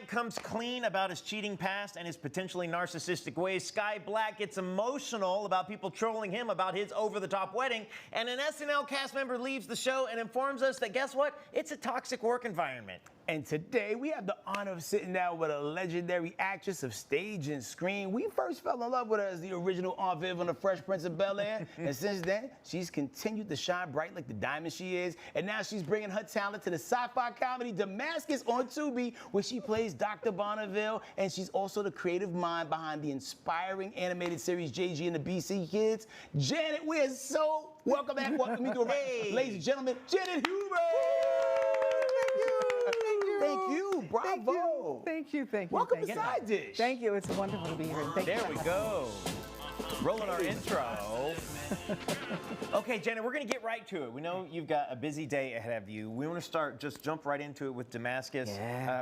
Bryant comes clean about his cheating past and his potentially narcissistic ways. Skyh Black gets emotional about people trolling him about his over-the-top wedding. And an SNL cast member leaves the show and informs us that, guess what? It's a toxic work environment. And today, we have the honor of sitting down with a legendary actress of stage and screen. We first fell in love with her as the original Aunt Viv on The Fresh Prince of Bel-Air. And since then, she's continued to shine bright like the diamond she is. And now she's bringing her talent to the sci-fi comedy Damascus on Tubi, where she plays Dr. Bonneville. And she's also the creative mind behind the inspiring animated series JG and the BC Kids. Janet, we're so welcome back. Welcome to Hey. Ladies and gentlemen, Janet Hubert. Thank you. Bravo. Thank you. Welcome to Side Dish. Thank you. It's wonderful to be here. And thank you. There we go. Rolling our intro. Okay, Janet, we're going to get right to it. We know you've got a busy day ahead of you. We want to jump right into it with Damascus,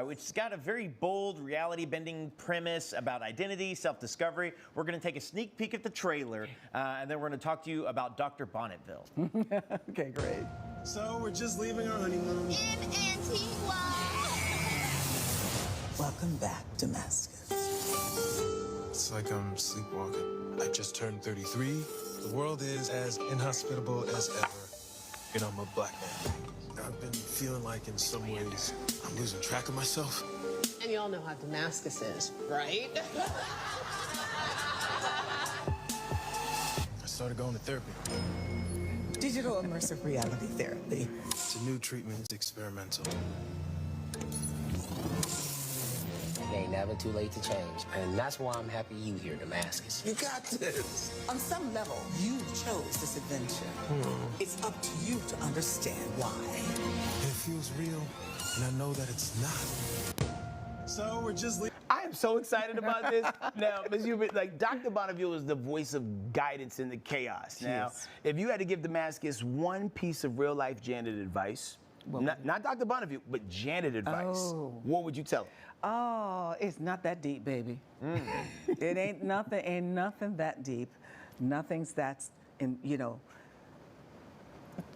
which has got a very bold, reality-bending premise about identity, self-discovery. We're going to take a sneak peek at the trailer, and then we're going to talk to you about Dr. Bonneville. Okay, great. So we're just leaving our honeymoon. In Antigua. Welcome back, Damascus. It's like I'm sleepwalking. I just turned 33. The world is as inhospitable as ever. And I'm a black man. I've been feeling like in some ways I'm losing track of myself. And you all know how Damascus is, right? I started going to therapy. Digital immersive reality therapy. It's a new treatment. It's experimental. It ain't never too late to change. And that's why I'm happy you here, Damascus. You got this. On some level, you chose this adventure. It's up to you to understand why. It feels real, and I know that it's not. So we're just leaving. I am so excited about this. Now, Ms. Hubert, like Dr. Bonneville is the voice of guidance in the chaos. Now, if you had to give Damascus one piece of real-life Janet advice, not Dr. Bonneville, but Janet advice, what would you tell her? Oh, it's not that deep, baby. It ain't nothing that deep. Nothing's that's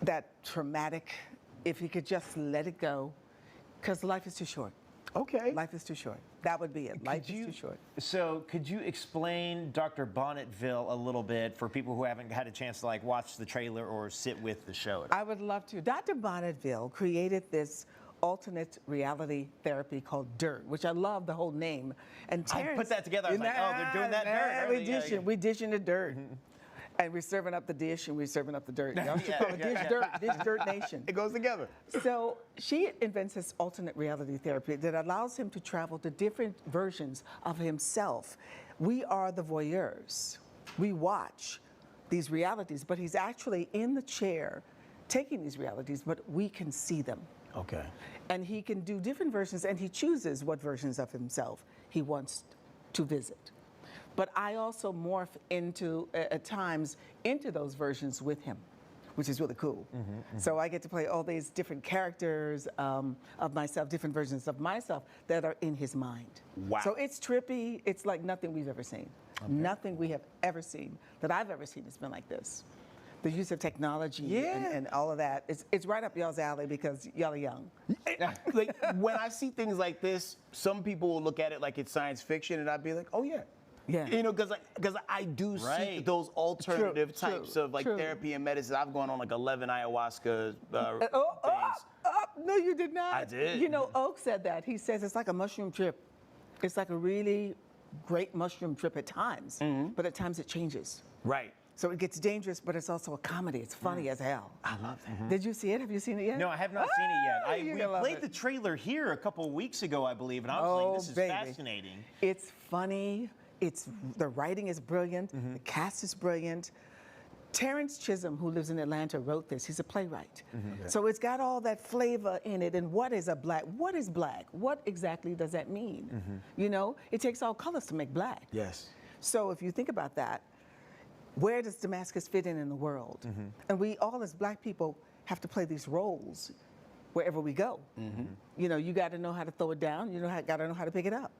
that traumatic. If you could just let it go, because life is too short. Okay. Life is too short. That would be it. Life is too short. So could you explain Dr. Bonneville a little bit for people who haven't had a chance to watch the trailer or sit with the show? I would love to. Dr. Bonneville created this alternate reality therapy called DIRT, which I love the whole name. And Terrence, I put that together. I was like, oh, they're doing that dirt. We dishing the dirt. And we're serving up the dish and we're serving up the dirt. Y'all should call it Dish Dirt Nation. It goes together. So she invents this alternate reality therapy that allows him to travel to different versions of himself. We are the voyeurs. We watch these realities, but he's actually in the chair taking these realities, but we can see them. Okay. And he can do different versions, and he chooses what versions of himself he wants to visit. But I also morph into, at times, into those versions with him, which is really cool. So I get to play all these different characters of myself, different versions of myself that are in his mind. Wow. So it's trippy. It's like nothing we've ever seen. Okay. Nothing we have ever seen, that I've ever seen, has been like this. The use of technology and all of that, it's right up y'all's alley because y'all are young. Like, when I see things like this, some people will look at it like it's science fiction, and I'd be like, oh, yeah. Yeah. You know, because I do see those alternative types of therapy and medicine. I've gone on 11 ayahuasca things. No, you did not. I did. You know, Oak said that. He says it's like a mushroom trip. It's like a really great mushroom trip at times, but at times it changes. Right. So it gets dangerous, but it's also a comedy. It's funny as hell. I love that. Did you see it? Have you seen it yet? No, I have not seen it yet. We played the trailer here a couple weeks ago, I believe, and I was like, this is fascinating. It's funny. The writing is brilliant. The cast is brilliant. Terrence Chisholm, who lives in Atlanta, wrote this. He's a playwright. So it's got all that flavor in it. And what is black? What is black? What exactly does that mean? You know, it takes all colors to make black. Yes. So if you think about that, where does Damascus fit in the world? And we all as black people have to play these roles wherever we go. You know, you got to know how to throw it down. You got to know how to pick it up.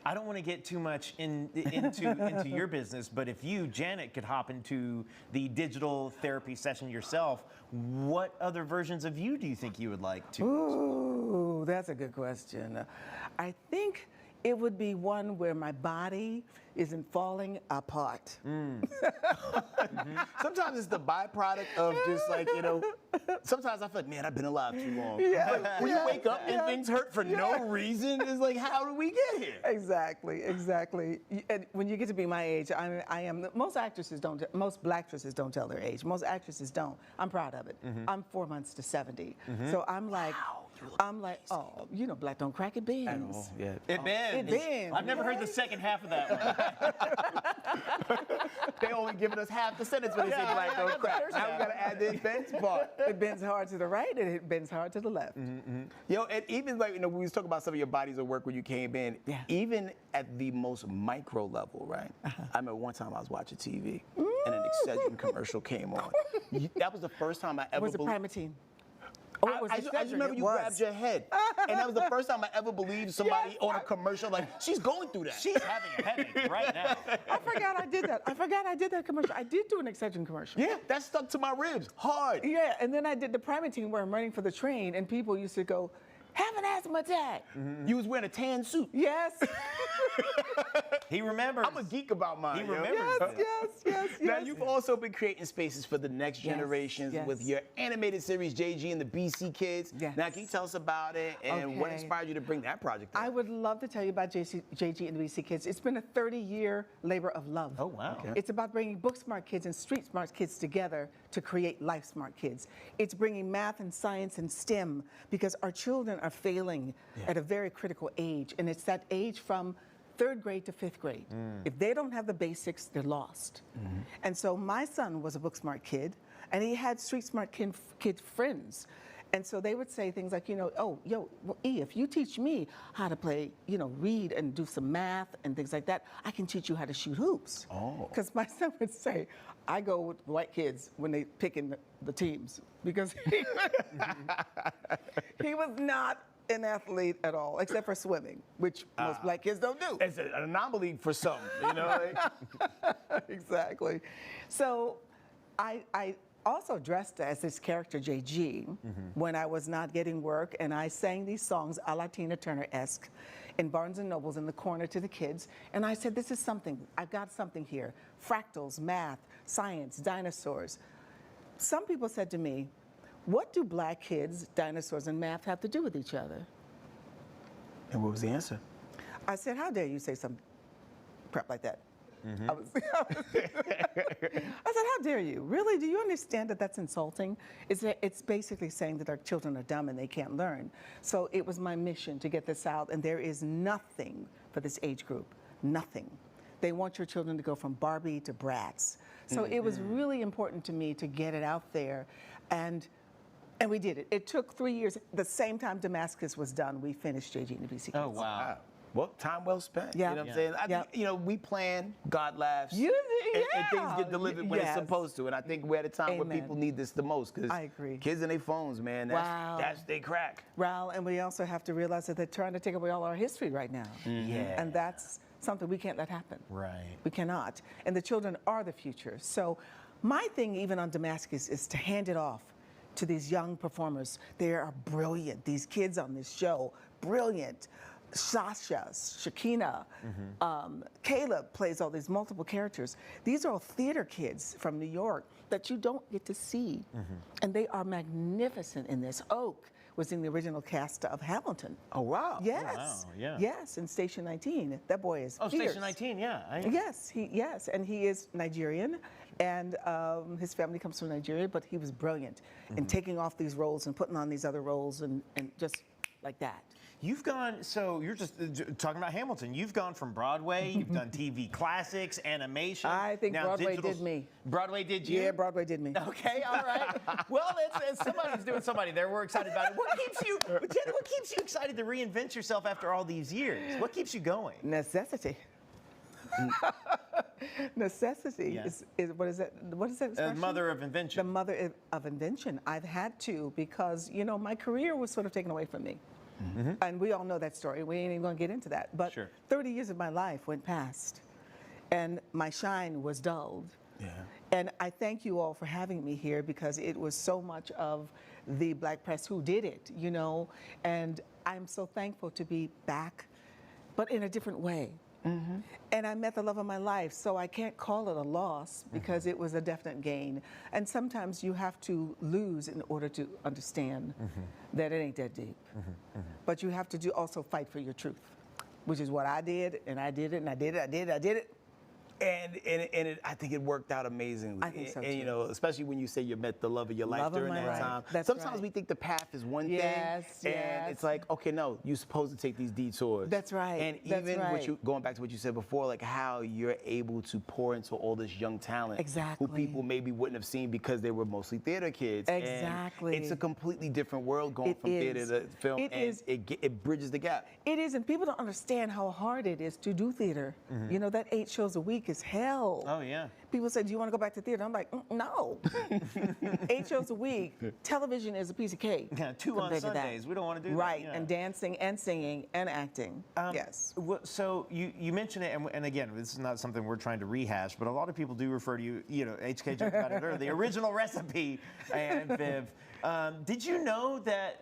I don't want to get too much into your business, but if you, Janet, could hop into the digital therapy session yourself, what other versions of you do you think you would like to? Ooh, that's a good question. I think it would be one where my body isn't falling apart. Sometimes it's the byproduct of just like, sometimes I feel like, man, I've been alive too long. Like, when you wake up and things hurt for no reason, it's like, how did we get here? Exactly. And when you get to be my age, I am. Most actresses don't. Most black actresses don't tell their age. Most actresses don't. I'm proud of it. I'm 4 months to 70. So I'm like, oh, black don't crack, it bends. Yeah. It bends. It bends. I've never heard the second half of that one. They only giving us half the sentence when they say black don't crack. Now we gotta add the bends part. It bends hard to the right and it bends hard to the left. And even like, we was talking about some of your bodies of work when you came in, even at the most micro level, right? I remember one time I was watching TV and an Excedrin commercial came on. That was the first time I ever Was it Primatine? Oh, it was I just remember you grabbed your head. And that was the first time I ever believed somebody on a commercial, like, she's going through that. She's having a headache right now. I forgot I did that. I did that commercial. I did do an Excedrin commercial. Yeah, that stuck to my ribs hard. Yeah, and then I did the Primatine where I'm running for the train and people used to go, have an asthma attack. You was wearing a tan suit. Yes. He remembers. I'm a geek about mine. He remembers. Yes. Now, you've also been creating spaces for the next generations with your animated series, JG and the BC Kids. Yes. Now, can you tell us about it and what inspired you to bring that project out? I would love to tell you about JG and the BC Kids. It's been a 30-year labor of love. Oh, wow. Okay. It's about bringing book-smart kids and street-smart kids together to create life-smart kids. It's bringing math and science and STEM because our children are failing at a very critical age, and it's that age from 3rd grade to 5th grade. If they don't have the basics, they're lost. And so my son was a book-smart kid, and he had street-smart kid friends. And so they would say things like, oh, E, if you teach me how to play, read and do some math and things like that, I can teach you how to shoot hoops. Oh. Because my son would say, I go with white kids when they pick in the teams because he was not an athlete at all, except for swimming, which most black kids don't do. It's an anomaly for some, Exactly. So I also dressed as this character, JG, when I was not getting work, and I sang these songs a la Tina Turner-esque in Barnes & Noble's in the corner to the kids, and I said, this is something, I've got something here. Fractals, math, science, dinosaurs. Some people said to me, what do black kids, dinosaurs, and math have to do with each other? And what was the answer? I said, how dare you say some crap like that? I said, how dare you? Really? Do you understand that that's insulting? It's basically saying that our children are dumb and they can't learn. So it was my mission to get this out, and there is nothing for this age group. Nothing. They want your children to go from Barbie to Bratz. So it was really important to me to get it out there, and we did it. It took 3 years. The same time Damascus was done, we finished JG and the BC Kids. Oh, wow. Well, time well spent. Yeah. You know what I'm saying? I think, we plan, God laughs, and things get delivered when it's supposed to. And I think we're at a time where people need this the most. Because I agree. Kids and their phones, man, that's they crack. Raul, and we also have to realize that they're trying to take away all our history right now. Yeah. And that's something we can't let happen. Right. We cannot. And the children are the future. So my thing, even on Damascus, is to hand it off to these young performers. They are brilliant. These kids on this show, brilliant. Sasha, Shakina, Caleb plays all these multiple characters. These are all theater kids from New York that you don't get to see. And they are magnificent in this. Oak was in the original cast of Hamilton. Oh, wow. Yes. Oh, wow. Yeah. Yes, in Station 19. That boy is fierce. Station 19, yeah. Yes, and he is Nigerian, and his family comes from Nigeria, but he was brilliant in taking off these roles and putting on these other roles and just like that. You've gone, so you're just talking about Hamilton. You've gone from Broadway, you've done TV classics, animation. I think Broadway did me. Broadway did you? Yeah, Broadway did me. Okay, all right. Well, it's somebody's doing somebody there. We're excited about it. What keeps you excited to reinvent yourself after all these years? What keeps you going? Necessity. Necessity is what is that? What is that expression? The mother of invention. The mother of invention. I've had to because my career was sort of taken away from me. And we all know that story. We ain't even gonna get into that. But Sure. 30 years of my life went past, and my shine was dulled. Yeah. And I thank you all for having me here because it was so much of the Black press who did it, you know, and I'm so thankful to be back, but in a different way. And I met the love of my life, so I can't call it a loss because it was a definite gain. And sometimes you have to lose in order to understand that it ain't that deep. But you have to also fight for your truth, which is what I did, and I did it, and I did it, I did it, I did it. And I think it worked out amazingly. I think so, and you too. know, especially when you say you met the love of your life Love of during my that life. time. That's Sometimes right. we think the path is one Yes, thing, and yes. it's like, okay, no, you're supposed to take these detours. That's right, And that's even right. going back to what you said before, like how you're able to pour into all this young talent, Exactly. who people maybe wouldn't have seen because they were mostly theater kids. Exactly. And it's a completely different world going It from theater is. to film, It and is. it bridges the gap. It is, and people don't understand how hard it is to do theater. You know, that 8 shows a week is hell. Oh, yeah. People say, do you want to go back to theater? I'm like, no. 8 shows a week. Television is a piece of cake. Yeah, 2 on compared to that. Sundays. We don't want to do that. Right, Yeah. and dancing and singing and acting. Yes. So you mentioned it, and again, this is not something we're trying to rehash, but a lot of people do refer to you, you know, HK joked about it earlier, the original recipe, and Viv. Did you know that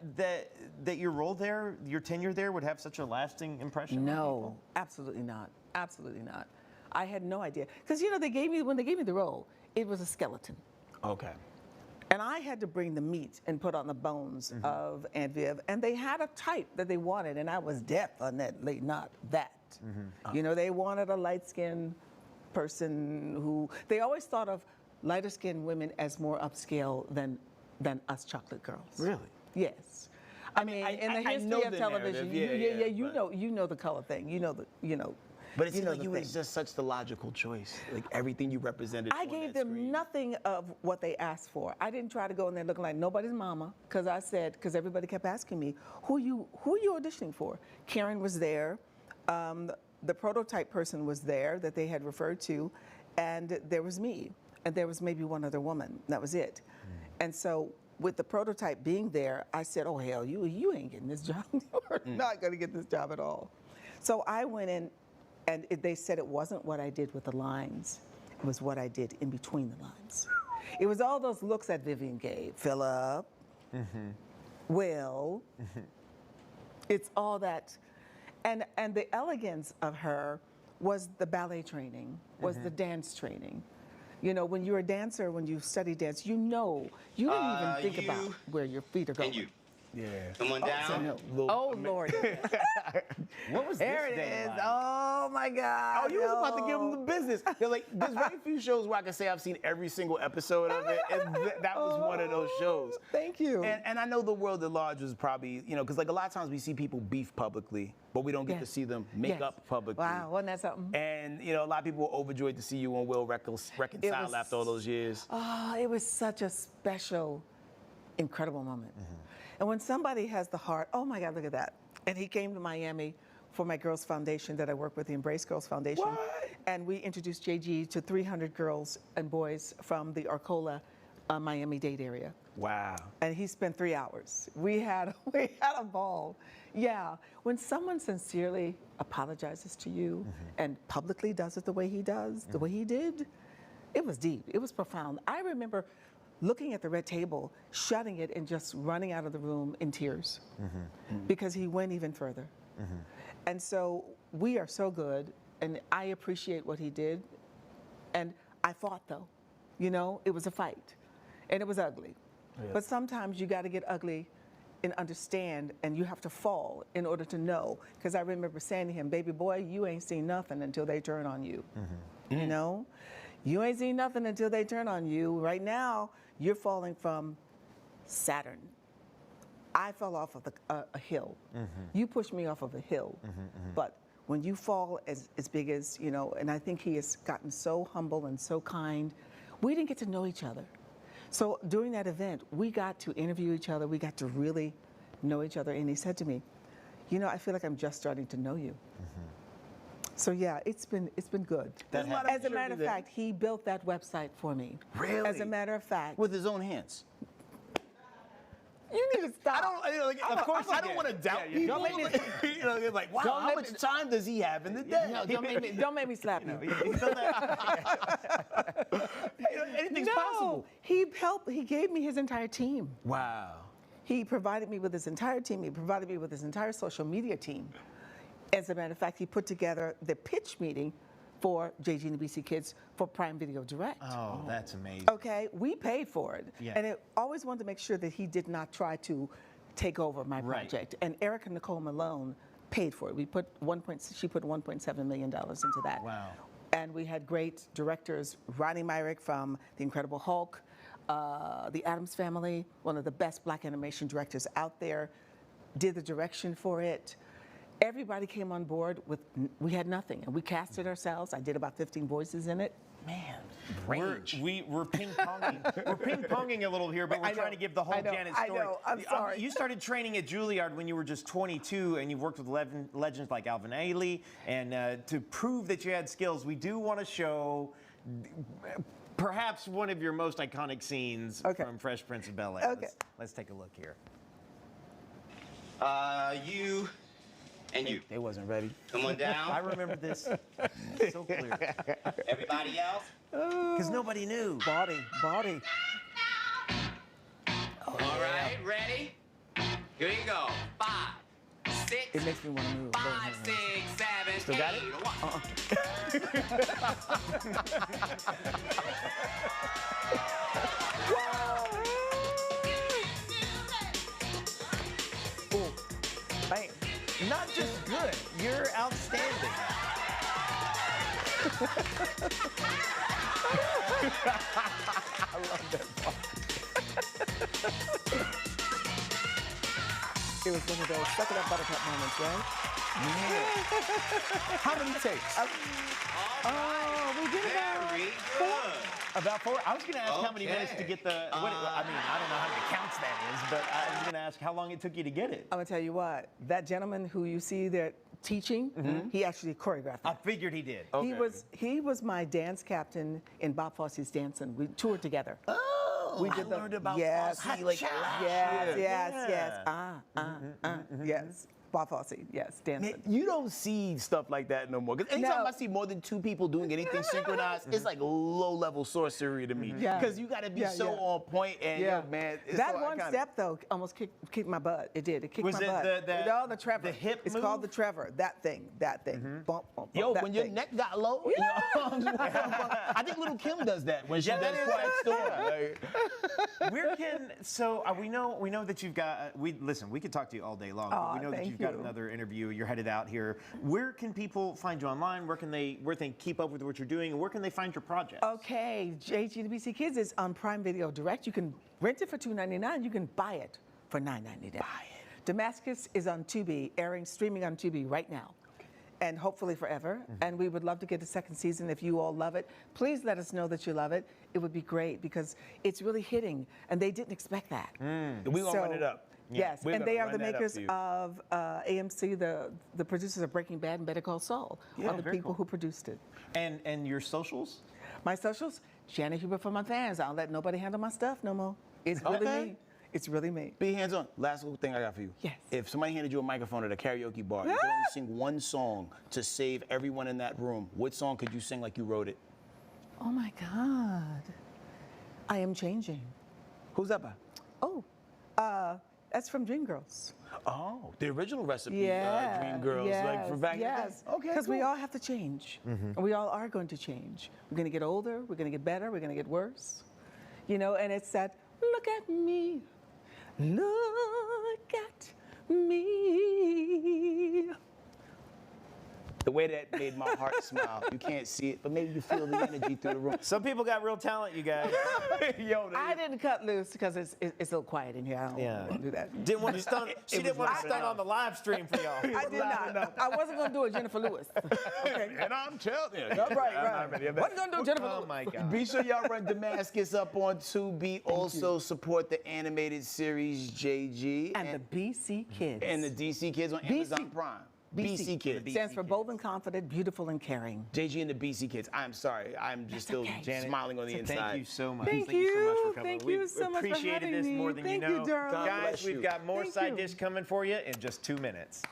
your role there, your tenure there, would have such a lasting impression on No, people? absolutely not. Absolutely not. I had no idea. Because, you know, when they gave me the role, it was a skeleton. Okay. And I had to bring the meat and put on the bones of Aunt Viv. And they had a type that they wanted, and I was definitely not that. You know, they wanted a light-skinned person who, they always thought of lighter-skinned women as more upscale than us chocolate girls. Really? Yes. I mean, in the I history know of the television, narrative. you know the color thing. You know. But it seemed know like the you was thing. just such the logical choice. Like everything you represented. I on gave that them screen. nothing of what they asked for. I didn't try to go in there looking like nobody's mama, because everybody kept asking me, who you auditioning for? Karen was there, the prototype person was there that they had referred to, and there was me, and there was maybe one other woman. That was it. And so with the prototype being there, I said, oh hell, you ain't getting this job. You're not gonna get this job at all. So I went in, and they said it wasn't what I did with the lines. It was what I did in between the lines. It was all those looks that Vivian gave. Philip, Will. It's all that. And the elegance of her was the ballet training, was the dance training. You know, when you're a dancer, when you study dance, you don't even think about where your feet are going. And you. Yeah. Come on down. Oh, Lord. What was There this it day is. like? Oh, my God. Oh, you was about to give them the business. They're like, there's very few shows where I can say I've seen every single episode of it, and that was one of those shows. Thank you. And I know the world at large was probably, you know, because like a lot of times we see people beef publicly, but we don't get to see them make up publicly. Wow, wasn't that something? And, you know, a lot of people were overjoyed to see you and Will reconcile was- after all those years. Oh, it was such a special, incredible moment. And when somebody has the heart, oh my God, look at that. And he came to Miami for my girls' foundation that I work with, the Embrace Girls Foundation. What? And we introduced JG to 300 girls and boys from the Arcola, Miami-Dade area. Wow. And he spent 3 hours. We had a ball. Yeah, when someone sincerely apologizes to you and publicly does it the way he does, the way he did, it was deep, it was profound. I remember looking at the red table, shutting it, and just running out of the room in tears because he went even further. And so we are so good, and I appreciate what he did. And I fought, though. You know, it was a fight, and it was ugly. But sometimes you got to get ugly and understand, and you have to fall in order to know. Because I remember saying to him, baby boy, you ain't seen nothing until they turn on you. You know? You ain't seen nothing until they turn on you. Right now, you're falling from Saturn. I fell off of a hill. You pushed me off of a hill. But when you fall as big as, you know, and I think he has gotten so humble and so kind, we didn't get to know each other. So during that event, we got to interview each other. We got to really know each other. And he said to me, you know, I feel like I'm just starting to know you. So yeah, it's been good. As a matter of fact, he built that website for me. Really? As a matter of fact. With his own hands. You need to stop. I don't, of course, I don't want to doubt people. Don't make me- They're like, wow, Don't how let much me- time does he have in the day? No, don't make me slap you. Anything's No, possible. he gave me his entire team. Wow. He provided me with his entire team. He provided me with his entire social media team. As a matter of fact, he put together the pitch meeting for JG and the BC Kids for Prime Video Direct. Oh, that's amazing. Okay, we paid for it. Yeah. And I always wanted to make sure that he did not try to take over my Right. project. And Erica Nicole Malone paid for it. She put $1.7 million into that. Wow. And we had great directors, Ronnie Myrick from The Incredible Hulk, The Addams Family, one of the best black animation directors out there, did the direction for it. Everybody came on board we had nothing, and we cast it ourselves. I did about 15 voices in it. Man, We're ping-ponging. We're ping-ponging a little here, but we're trying to give the whole Janet story. I know, I'm sorry. You started training at Juilliard when you were just 22, and you've worked with legends like Alvin Ailey. And to prove that you had skills, we do want to show perhaps one of your most iconic scenes from Fresh Prince of Bel-Air. Okay. Let's take a look here. You and you. They wasn't ready. Come on I down. remember this so clear. Everybody else. Because nobody knew. body. All right, ready? Here you go. 5, 6, It makes me want to move. 5, 6, 7, Still got it? 8. Bam. Not just good, you're outstanding. I love that part. It was one of those suck it up buttercup moments, right? How many takes? Oh, we did Very good. About 4. I was going to ask how many Okay. minutes to get the. I mean, I don't know how many counts that is, but I was going to ask how long it took you to get it. I'm gonna tell you what. That gentleman who you see there teaching, he actually choreographed I that. figured he did. He was my dance captain in Bob Fosse's dancing. We toured together. Oh, We I did learned about yes, Fosse like last yes, year. yes. Yes. Bob Fosse, yes, dancing. Man, you don't see stuff like that no more. Because anytime No. I see more than 2 people doing anything synchronized, it's like low-level sorcery to me. Yeah. Because you got to be Yeah, so yeah. on point, and yo, man, it's that so one iconic. step though almost kicked my butt. It did. It kicked Was my it butt. the the Trevor. the hip It's move? called the Trevor. That thing. Bump, bump, bump. Yo, that when your thing. neck got low, you know, I think Little Kim does that when she does Quiet Storm. Like, Where can we know that you've got we could talk to you all day long, but we know that thank you've got you. another interview. You're headed out here. Where can people find you online? Where can they keep up with what you're doing, and where can they find your projects? Okay, JG and the BC Kids is on Prime Video Direct. You can rent it for $2.99. You can buy it for $9.99. Buy it. Damascus is on Tubi, streaming on Tubi right now. And hopefully forever. And we would love to get a second season if you all love it. Please let us know that you love it. It would be great because it's really hitting, and they didn't expect that. We're going to run it up. Yes, We're and gonna they are run the that up makers for you. of AMC, the producers of Breaking Bad and Better Call Saul, are the very people cool. who produced it. And your socials? My socials, Janet Hubert for my fans. I don't let nobody handle my stuff no more. It's really Okay. me. It's really me. Be hands-on. Last little thing I got for you. Yes. If somebody handed you a microphone at a karaoke bar, you could only sing one song to save everyone in that room, what song could you sing like you wrote it? Oh my God. I Am Changing. Who's that by? Oh, that's from Dreamgirls. Oh, the original recipe, Yeah. Dream Girls, like from back in the day. Okay, Because we cool. all have to change. And we all are going to change. We're going to get older. We're going to get better. We're going to get worse. You know, and it's that, look at me. Look at me. The way that made my heart smile. You can't see it, but maybe you feel the energy through the room. Some people got real talent, you guys. Yo, I didn't cut loose because it's a little quiet in here. I don't want to do that. Didn't want to stun. She didn't want to stun on the live stream for y'all. I did not. I wasn't going to do a Jennifer Lewis. Okay. and I'm telling you. Right. Wasn't going to do Jennifer Oh Lewis. my God. Be sure y'all run Damascus up on Tubi. Also support the animated series JG And the BC Kids. and the DC Kids on BC. Amazon Prime. BC Kids. Stands for bold and confident, beautiful and caring. JG and the BC Kids. I'm sorry. I'm just still smiling on the inside. Thank you so much. Thank you so much for you. coming. Thank you so much for appreciated having this me. more than Thank you you, know. darling. God Guys, bless you. we've got more Thank side you. dish coming for you in just 2 minutes.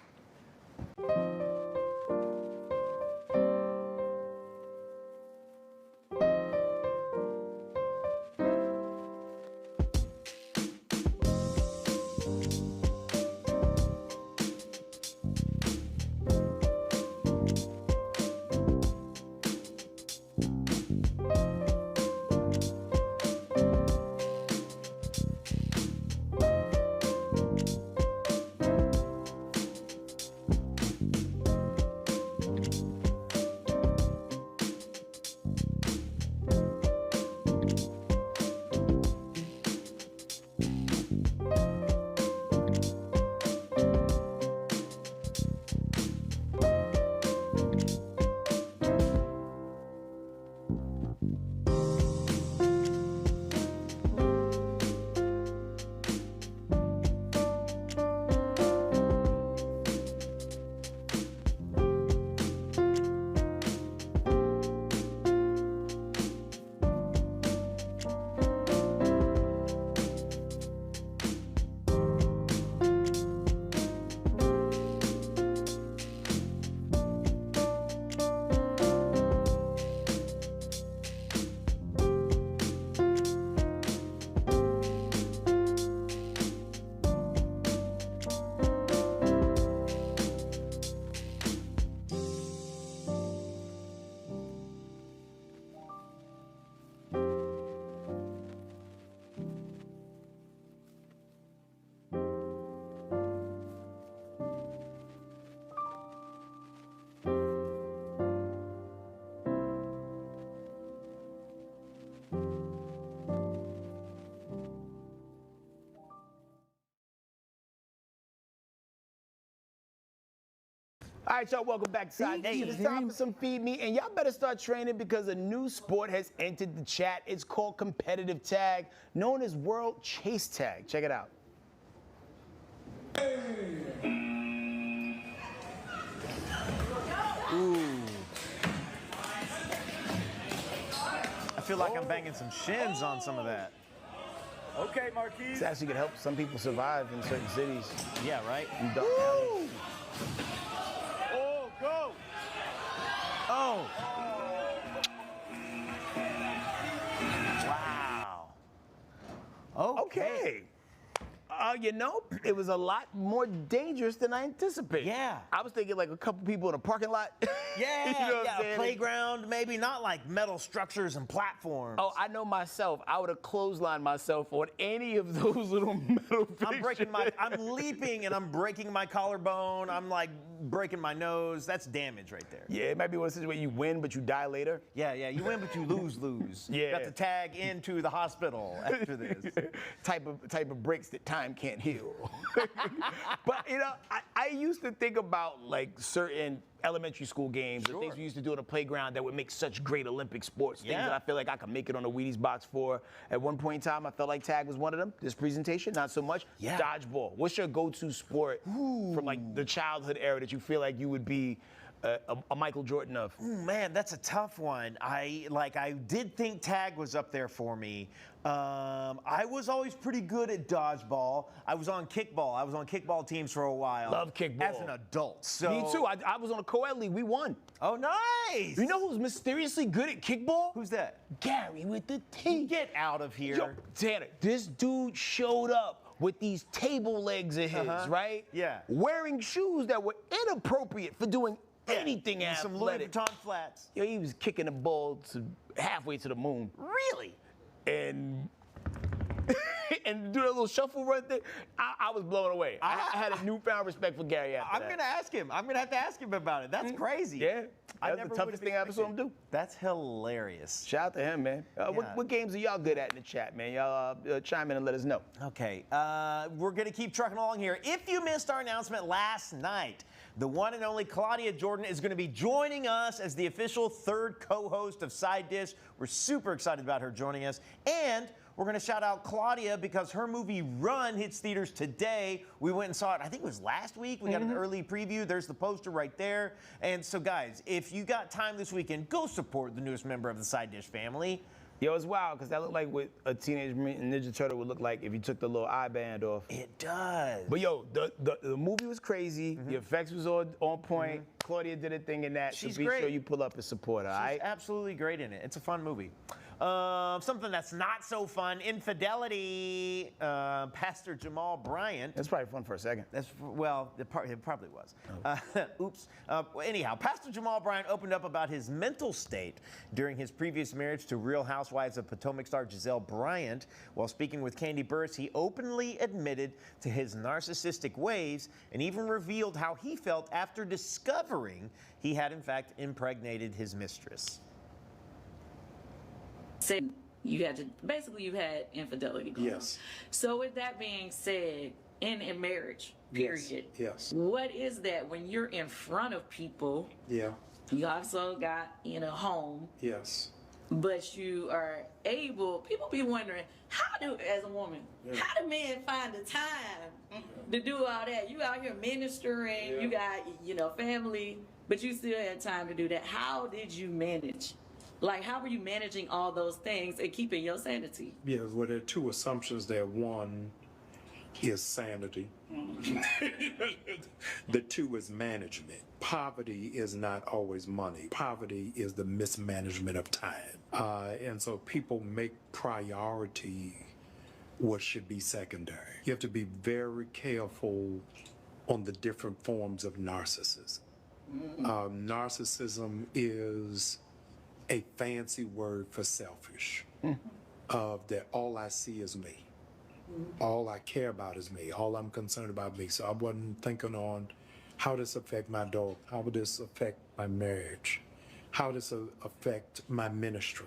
All right, y'all, welcome back to Side Dish. It's time for some Feed Me, and y'all better start training because a new sport has entered the chat. It's called competitive tag, known as World Chase Tag. Check it out. Ooh. I feel like I'm banging some shins on some of that. Okay, Marquise. This actually could help some people survive in certain cities. Yeah, right? In dark alleys. Oh, go. Oh. Wow. Okay. You know, it was a lot more dangerous than I anticipated. Yeah. I was thinking like a couple people in a parking lot. Yeah, You know what I'm yeah, a saying? playground, maybe not like metal structures and platforms. Oh, I know myself. I would have clotheslined myself on any of those little metal fixtures. I'm leaping and I'm breaking my collarbone. I'm like breaking my nose. That's damage right there. Yeah, it might be one of those situations where you win, but you die later. Yeah, you win, but you lose. Yeah. Got to tag into the hospital after this. type of breaks that time can't heal. But you know, I used to think about like certain elementary school games or things we used to do on the playground that would make such great Olympic sports. Things that I feel like I could make it on a Wheaties box for. At one point in time, I felt like tag was one of them. This presentation, not so much. Yeah. Dodgeball. What's your go-to sport from like the childhood era that you feel like you would be a Michael Jordan of? Ooh, man, that's a tough one. I did think tag was up there for me. I was always pretty good at dodgeball. I was on kickball. I was on kickball teams for a while. Love kickball. As an adult. So Me too. I was on a co-ed league. We won. Oh, nice. You know who's mysteriously good at kickball? Who's that? Gary with the T. Get out of here. Yo, Tanner, this dude showed up with these table legs of his, right? Yeah. Wearing shoes that were inappropriate for doing anything And some Louis athletic. Vuitton flats. Yo, he was kicking the ball to halfway to the moon. Really? And and do that little shuffle run thing. I was blown away. I had a newfound respect for Gary after I'm that. gonna ask him. I'm gonna have to ask him about it. That's crazy. Yeah, I that's never the toughest would've thing I ever saw him expected. do. That's hilarious. Shout out to him, man. Yeah. What games are y'all good at in the chat, man? Y'all chime in and let us know. Okay, we're gonna keep trucking along here. If you missed our announcement last night, The one and only Claudia Jordan is going to be joining us as the official third co-host of Side Dish. We're super excited about her joining us. And we're going to shout out Claudia because her movie Run hits theaters today. We went and saw it, I think it was last week. We got an early preview. There's the poster right there. And so, guys, if you got time this weekend, go support the newest member of the Side Dish family. Yo, it's wild, because that looked like what a Teenage Mutant Ninja Turtle would look like if you took the little eye band off. It does. But yo, the movie was crazy. The effects was on point. Claudia did a thing in that. She's so be great. sure you pull up and support her, all right? She's absolutely great in it. It's a fun movie. Something that's not so fun, infidelity. Pastor Jamal Bryant. That's probably fun for a second. Well, it probably was. Oops. Anyhow, Pastor Jamal Bryant opened up about his mental state during his previous marriage to Real Housewives of Potomac star Giselle Bryant. While speaking with Candy Burris, he openly admitted to his narcissistic ways and even revealed how he felt after discovering he had, in fact, impregnated his mistress. Said you had infidelity going on. So with that being said, in a marriage, period. Yes. What is that when you're in front of people? Yeah. You also got in a home. Yes. But you are able. People be wondering as a woman, how do men find the time to do all that? You out here ministering. You got family, but you still had time to do that. How did you manage? Like, how were you managing all those things and keeping your sanity? Yeah, well, there are two assumptions there. One is sanity. The two is management. Poverty is not always money. Poverty is the mismanagement of time. And so people make priority what should be secondary. You have to be very careful on the different forms of narcissism. Narcissism is a fancy word for selfish, that all I see is me. All I care about is me. All I'm concerned about me. So I wasn't thinking on how this affect my dog, how would this affect my marriage, how this affect my ministry.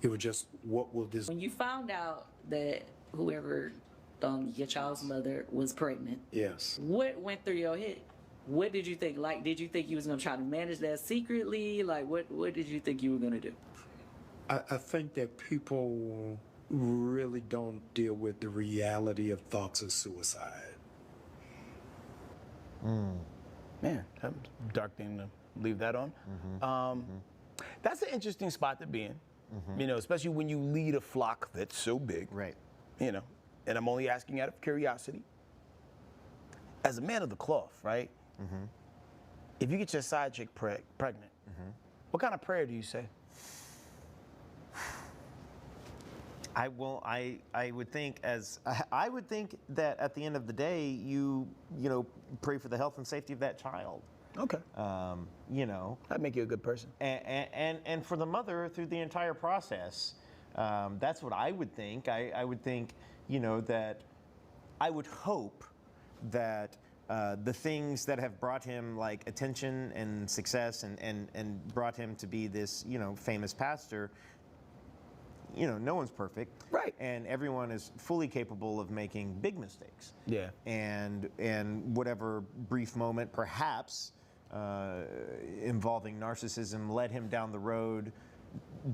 It was just, what will this... When you found out that whoever, your child's mother was pregnant, Yes. what went through your head? What did you think? Like, did you think you was gonna try to manage that secretly? Like, what did you think you were gonna do? I think that people really don't deal with the reality of thoughts of suicide. Man, that's a dark thing to leave that on. That's an interesting spot to be in, especially when you lead a flock that's so big. Right. And I'm only asking out of curiosity. As a man of the cloth, right? If you get your side chick pregnant, what kind of prayer do you say? I would think that at the end of the day, you pray for the health and safety of that child. Okay. That'd make you a good person. And for the mother through the entire process, that's what I would think. I would think, that I would hope that the things that have brought him like attention and success and brought him to be this, famous pastor, no one's perfect. Right. And everyone is fully capable of making big mistakes. Yeah. And whatever brief moment, perhaps, involving narcissism led him down the road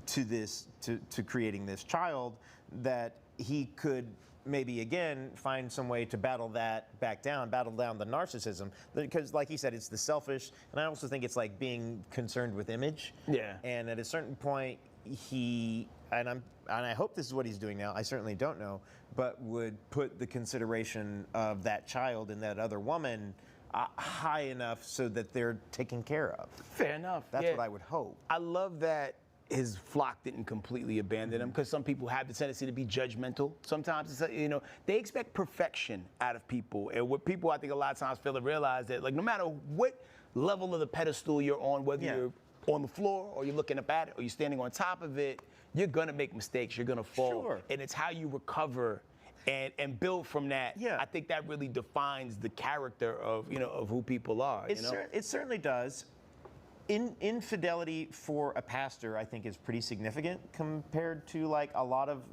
to creating this child, that he could maybe again find some way to battle down the narcissism, because like he said, it's the selfish, and I also think it's like being concerned with image. Yeah. And at a certain point, and I hope this is what he's doing now, I certainly don't know, but would put the consideration of that child and that other woman high enough so that they're taken care of. Fair enough. That's what I would hope. I love that his flock didn't completely abandon him, because some people have the tendency to be judgmental. Sometimes it's, they expect perfection out of people, and what people I think a lot of times fail to realize that, like, no matter what level of the pedestal you're on, whether you're on the floor or you're looking up at it or you're standing on top of it, you're gonna make mistakes, you're gonna fall. Sure. And it's how you recover and build from that. Yeah. I think that really defines the character of who people are. It certainly does. Infidelity for a pastor, I think, is pretty significant compared to like a lot of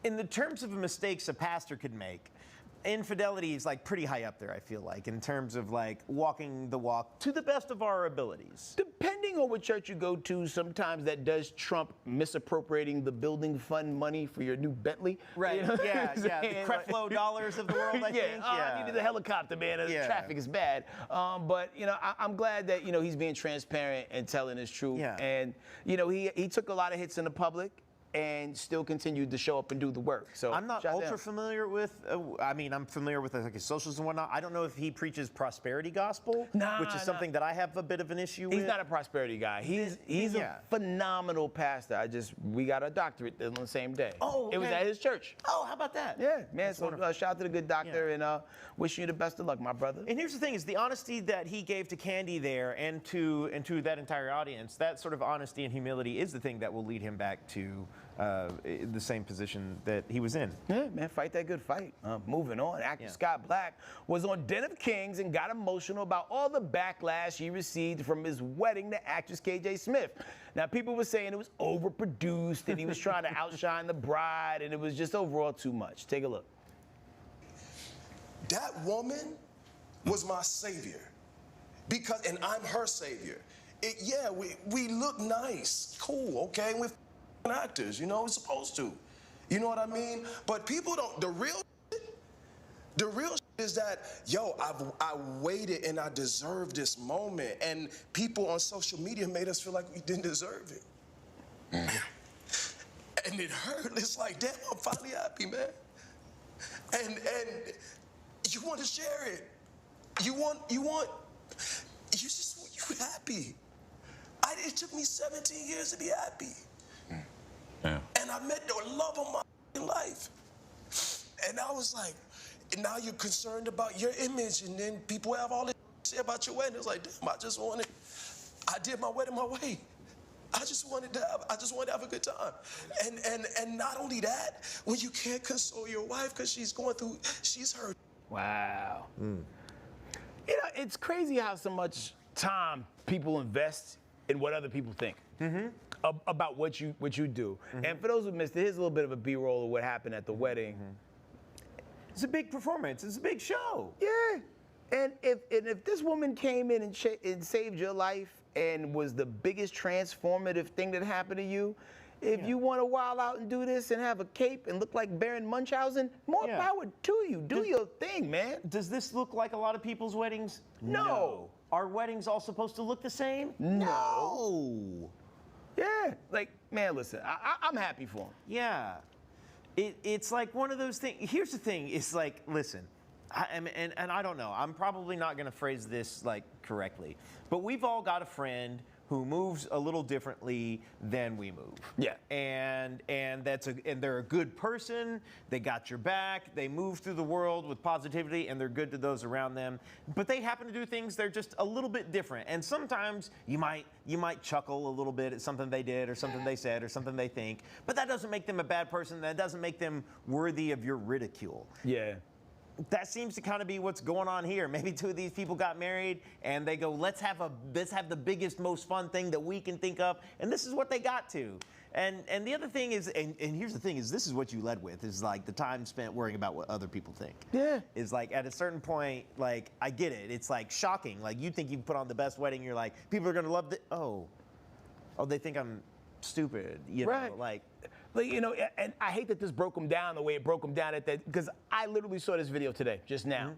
in the terms of mistakes a pastor could make. infidelity is like pretty high up there, I feel like, in terms of like walking the walk to the best of our abilities. Depending on what church you go to, sometimes that does trump misappropriating the building fund money for your new Bentley. Right, You know what yeah, I'm yeah. The saying? Creflo dollars of the world, I think. I needed a helicopter, man. The traffic is bad. But, you know, I'm glad that, you know, he's being transparent and telling his truth. Yeah. And, you know, he took a lot of hits in the public and still continued to show up and do the work. So I'm not shout out to ultra him. familiar with, I mean, I'm familiar with like his socials and whatnot. I don't know if he preaches prosperity gospel, which is something that I have a bit of an issue with. He's not a prosperity guy. He's a phenomenal pastor. We got a doctorate on the same day. Oh, okay. It was at his church. Oh, how about that? Yeah, man. So shout out to the good doctor and wish you the best of luck, my brother. And here's the thing: is the honesty that he gave to Candy there, and to that entire audience. That sort of honesty and humility is the thing that will lead him back to the same position that he was in. Yeah, man, fight that good fight. Moving on, actor Skyh Black was on Den of Kings and got emotional about all the backlash he received from his wedding to actress KJ Smith. Now, people were saying it was overproduced and he was trying to outshine the bride, and it was just overall too much. Take a look. That woman was my savior, and I'm her savior. We look nice, cool, okay? We're actors, you know, we're supposed to. You know what I mean? But people don't, the real shit is that, yo, I waited and I deserved this moment, and people on social media made us feel like we didn't deserve it. And it hurt. It's like, damn, I'm finally happy, man. And you want to share it. You happy. It took me 17 years to be happy. Yeah. And I met the love of my life. And I was like, and now you're concerned about your image, and then people have all this to say about your wedding. It's like, damn, I did my wedding my way. I just wanted to have a good time. And not only that, when you can't console your wife because she's hurt. Wow. You know, it's crazy how so much time people invest in what other people think about what you do. And for those who missed it, here's a little bit of a B-roll of what happened at the wedding. It's a big performance. It's a big show. Yeah. And if this woman came in and saved your life and was the biggest transformative thing that happened to you, if you want to wild out and do this and have a cape and look like Baron Munchausen, more power to you. Do your thing, man. Does this look like a lot of people's weddings? No. Are weddings all supposed to look the same? No. Yeah. Like, man, listen, I'm happy for him. Yeah. It's like one of those things. Here's the thing. It's like, listen, and I don't know. I'm probably not going to phrase this like correctly, but we've all got a friend who moves a little differently than we move. Yeah. And they're a good person. They got your back. They move through the world with positivity, and they're good to those around them. But they happen to do things they're just a little bit different. And sometimes you might chuckle a little bit at something they did or something they said or something they think. But that doesn't make them a bad person. That doesn't make them worthy of your ridicule. Yeah. That seems to kind of be what's going on here. Maybe two of these people got married and they go, let's have the biggest, most fun thing that we can think of, and this is what they got to. And the other thing is, and here's the thing is, this is what you led with, is like the time spent worrying about what other people think. Yeah. Is like at a certain point, like I get it. It's like shocking. Like you think you put on the best wedding, you're like, people are gonna love it. Oh, they think I'm stupid. You know, like. You know, and I hate that this broke him down the way it broke him down at that, because I literally saw this video today, just now.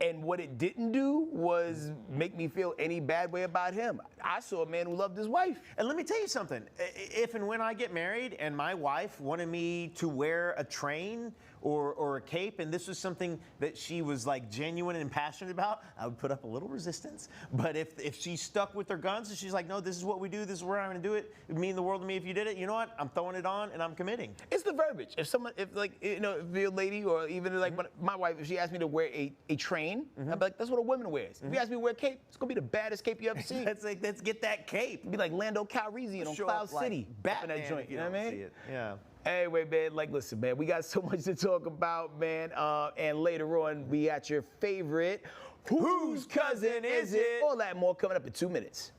And what it didn't do was make me feel any bad way about him. I saw a man who loved his wife. And let me tell you something. If and when I get married and my wife wanted me to wear a train or a cape, and this was something that she was like genuine and passionate about, I would put up a little resistance. But if she stuck with her guns and she's like, no, this is what we do, this is where I'm gonna do it, it'd mean the world to me if you did it, you know what? I'm throwing it on and I'm committing. It's the verbiage. If like, you know, if you're a lady, or even like my wife, if she asked me to wear a train, I'd be like, that's what a woman wears. If you ask me to wear a cape, it's gonna be the baddest cape you ever see. Let's get that cape. It'd be like Lando Calrissian on Cloud City. Batman, that joint, you know what I mean? Yeah. Anyway, man, like, listen, man, we got so much to talk about, man. And later on, we got your favorite Whose Cousin Is It? All that more coming up in 2 minutes.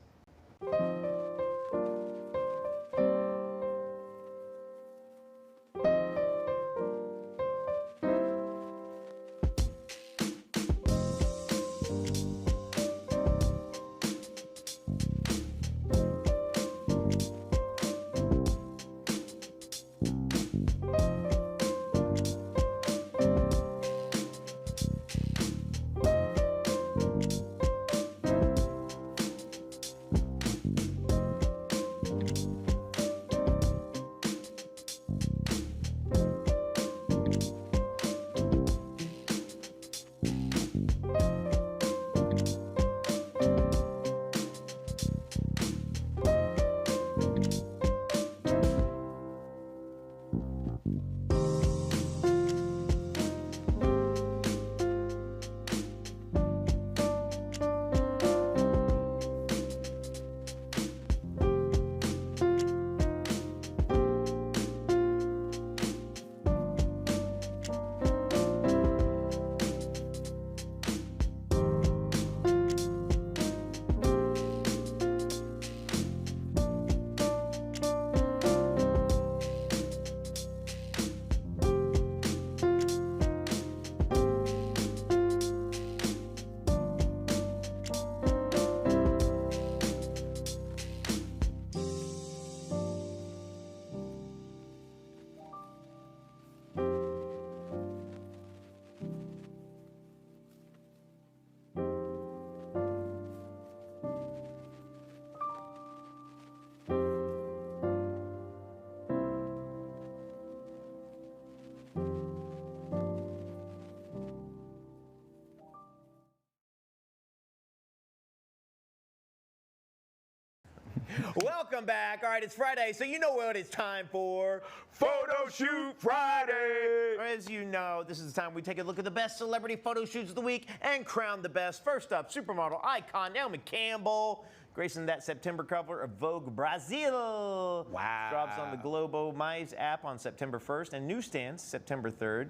Welcome back. All right, it's Friday, so you know what it's time for. Photo Shoot Friday. As you know, this is the time we take a look at the best celebrity photo shoots of the week and crown the best. First up, supermodel icon Naomi Campbell, gracing that September cover of Vogue Brazil. Wow. Drops on the Globo Mais app on September 1st and newsstands September 3rd.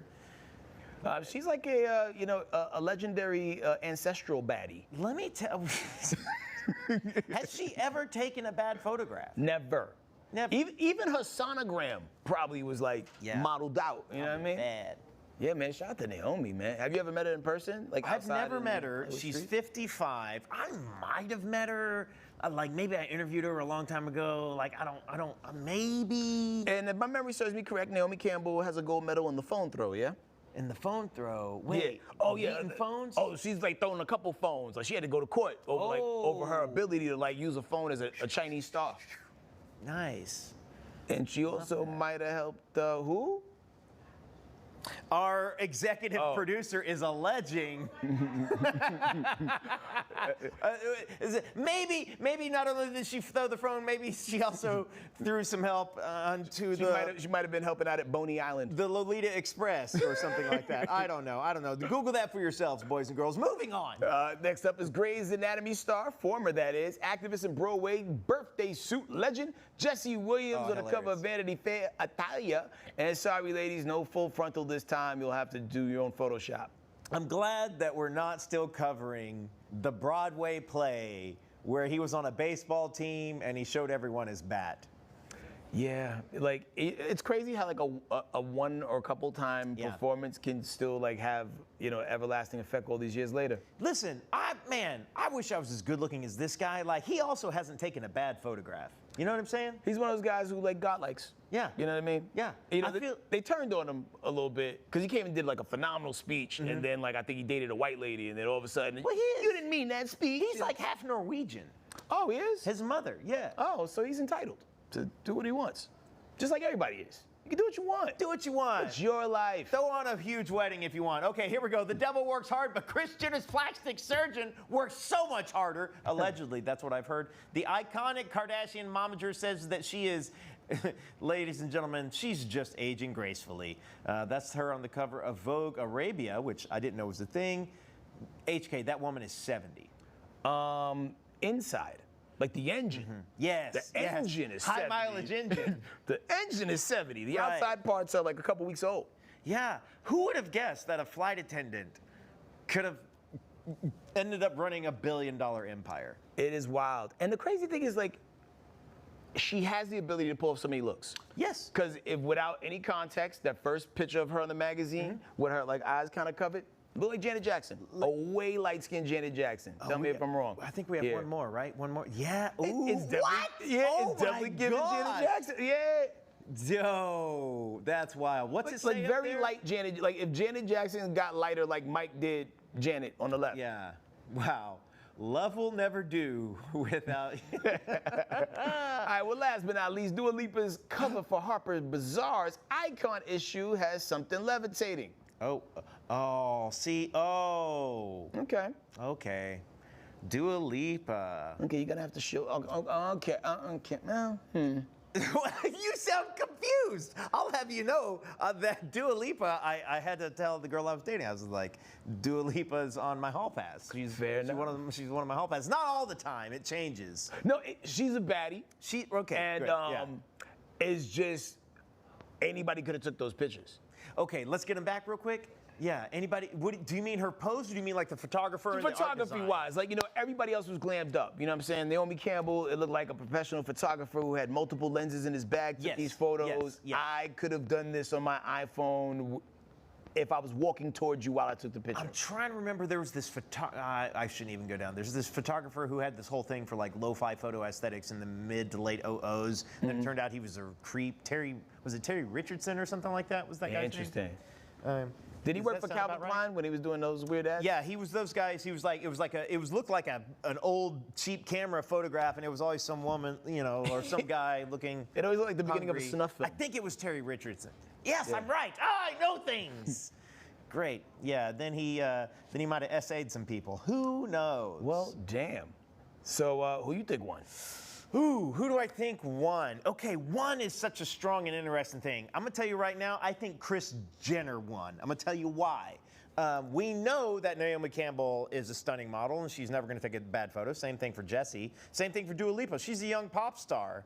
She's like a legendary ancestral baddie. Let me tell you. Has she ever taken a bad photograph? Never. Never. Even her sonogram probably was like modeled out. You know what I mean? Bad. Yeah, man. Shout out to Naomi, man. Have you ever met her in person? Like I've outside never in met her. the She's street? 55. I might have met her. Like maybe I interviewed her a long time ago. Like I don't. Maybe. And if my memory serves me correct, Naomi Campbell has a gold medal in the phone throw. Yeah. In the phone throw. Wait. Yeah. Oh yeah. Beating phones. Oh, she's like throwing a couple phones. Like she had to go to court over her ability to like use a phone as a Chinese star. Nice. And she also might have helped who? Our executive producer is alleging. Maybe not only did she throw the phone, maybe she also threw some help onto She might have been helping out at Boney Island. the Lolita Express or something like that. I don't know. Google that for yourselves, boys and girls. Moving on. Next up is Grey's Anatomy star, former that is, activist and Broadway birthday suit legend, Jesse Williams on the cover of Vanity Fair Italia. And sorry, ladies, no full frontal this time. You'll have to do your own Photoshop. I'm glad that we're not still covering the Broadway play where he was on a baseball team and he showed everyone his bat. Yeah, like it's crazy how like a one or couple time performance can still like have everlasting effect all these years later. Listen, I wish I was as good looking as this guy. Like he also hasn't taken a bad photograph. You know what I'm saying? He's one of those guys who like God likes. Yeah. You know what I mean? Yeah. They turned on him a little bit because he came and did like a phenomenal speech, and then like I think he dated a white lady, and then all of a sudden, well, he is. You didn't mean that speech. He's like half Norwegian. Oh, he is? His mother, yeah. Oh, so he's entitled to do what he wants, just like everybody is. You can do what you want. Do what you want. It's your life. Throw on a huge wedding if you want. Okay, here we go. The devil works hard, but Kris Jenner's plastic surgeon works so much harder. Allegedly, that's what I've heard. The iconic Kardashian momager says that she is, ladies and gentlemen, she's just aging gracefully. That's her on the cover of Vogue Arabia, which I didn't know was a thing. HK, that woman is 70. Inside. Like the engine. Yes. The engine is 70. High mileage engine. The engine is 70. The outside parts are like a couple weeks old. Yeah. Who would have guessed that a flight attendant could have ended up running $1 billion empire? It is wild. And the crazy thing is like, she has the ability to pull off so many looks. Yes. Because if without any context, that first picture of her in the magazine with her like eyes kind of covered, look like Janet Jackson. A way light-skinned Janet Jackson. Tell me if I'm wrong. I think we have one more, right? One more. Yeah. Ooh, it's definitely, what? Yeah, it's definitely giving Janet Jackson. Yeah. Yo, that's wild. What's it say like very light Janet. Like if Janet Jackson got lighter, like Mike did Janet on the left. Yeah. Wow. Love will never do without. All right, well, last but not least, Dua Lipa's cover for Harper's Bazaar's Icon issue has something levitating. See. Okay. Dua Lipa. Okay, you're gonna have to show. Okay. No. You sound confused. I'll have you know that Dua Lipa, I had to tell the girl I was dating, I was like, Dua Lipa's on my hall pass. She's one of my hall passes. Not all the time. It changes. No, she's a baddie. And it's just anybody could have took those pictures. Okay, let's get them back real quick. Yeah, anybody, do you mean her pose or do you mean like the photographer and the art design? Photography-wise, like, everybody else was glammed up. You know what I'm saying? Naomi Campbell, it looked like a professional photographer who had multiple lenses in his bag, took these photos. Yes. I could have done this on my iPhone if I was walking towards you while I took the picture. I'm trying to remember, there was this I shouldn't even go down. There's this photographer who had this whole thing for like lo-fi photo aesthetics in the mid to late 00s. And it turned out he was a creep. Was it Terry Richardson or something like that? Was that guy's interesting. name? Did he work for Calvin Klein when he was doing those weird ads? Yeah, he was those guys. He was like, looked like an old cheap camera photograph, and it was always some woman, or some guy looking. It always looked like the beginning of a snuff film. I think it was Terry Richardson. Yes, I'm right. I know things. Great. Yeah. Then he might have essayed some people. Who knows? Well, damn. So who you think won? Ooh, who do I think won? Okay, one is such a strong and interesting thing. I'm gonna tell you right now, I think Kris Jenner won. I'm gonna tell you why. We know that Naomi Campbell is a stunning model and she's never gonna take a bad photo. Same thing for Jessie. Same thing for Dua Lipa. She's a young pop star.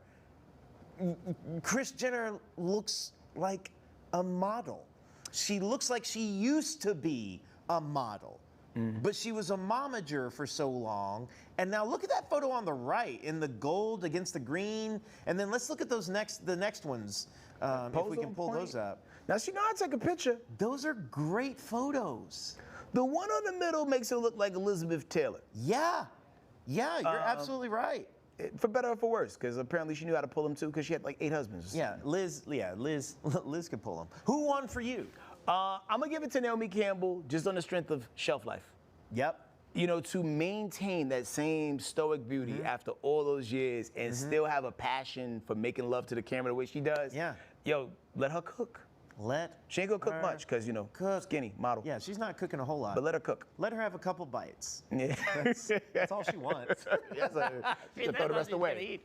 Kris Jenner looks like a model. She looks like she used to be a model. But she was a momager for so long. And now look at that photo on the right in the gold against the green. And then let's look at the next ones, if we can pull those up. Now, she know how to take a picture. Those are great photos. The one on the middle makes her look like Elizabeth Taylor. Yeah, you're absolutely right. For better or for worse, because apparently she knew how to pull them too, because she had like 8 husbands. Yeah, Liz could pull them. Who won for you? I'm gonna give it to Naomi Campbell just on the strength of shelf life. Yep. You know, to maintain that same stoic beauty after all those years and still have a passion for making love to the camera the way she does. Yeah. Yo, let her cook. She ain't gonna cook much because, you know, skinny model. Yeah, she's not cooking a whole lot. But let her cook. Let her have a couple bites. Yeah. That's all she wants. Yes, she can throw the rest away.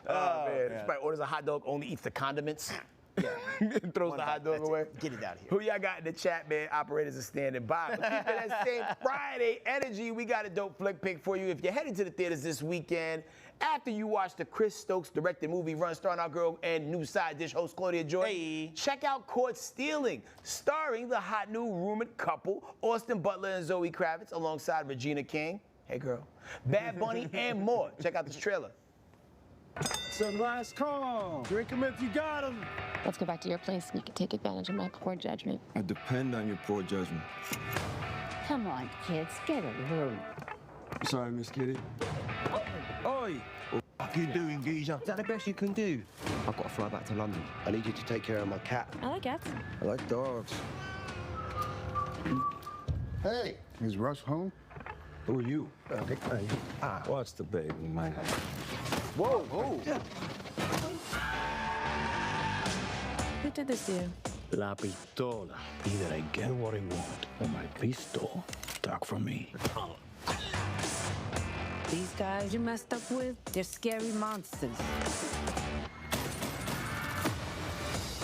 Oh, man. She probably orders a hot dog, only eats the condiments. Yeah. Throws the hot dog away. Get it out of here. Who y'all got in the chat, man? Operators are standing by. But keeping that same Friday energy, we got a dope flick pick for you. If you're headed to the theaters this weekend, after you watch the Chris Stokes directed movie Run, starring our girl and new side dish host Claudia Joy, check out Caught Stealing, starring the hot new rumored couple, Austin Butler and Zoe Kravitz, alongside Regina King. Hey, girl. Bad Bunny and more. Check out this trailer. Sunrise calm. Drink him if you got him. Let's go back to your place and you can take advantage of my poor judgment. I depend on your poor judgment. Come on, kids, get a room. Sorry, Miss Kitty. Oi! What are you doing, geezer? Is that the best you can do? I've got to fly back to London. I need you to take care of my cat. I like cats. I like dogs. Hey, is Russ home? Who are you? What's the baby, man? Whoa, whoa. Who did this to you? La pistola. Either I get what I want or my pistol talk for me. These guys you messed up with, they're scary monsters.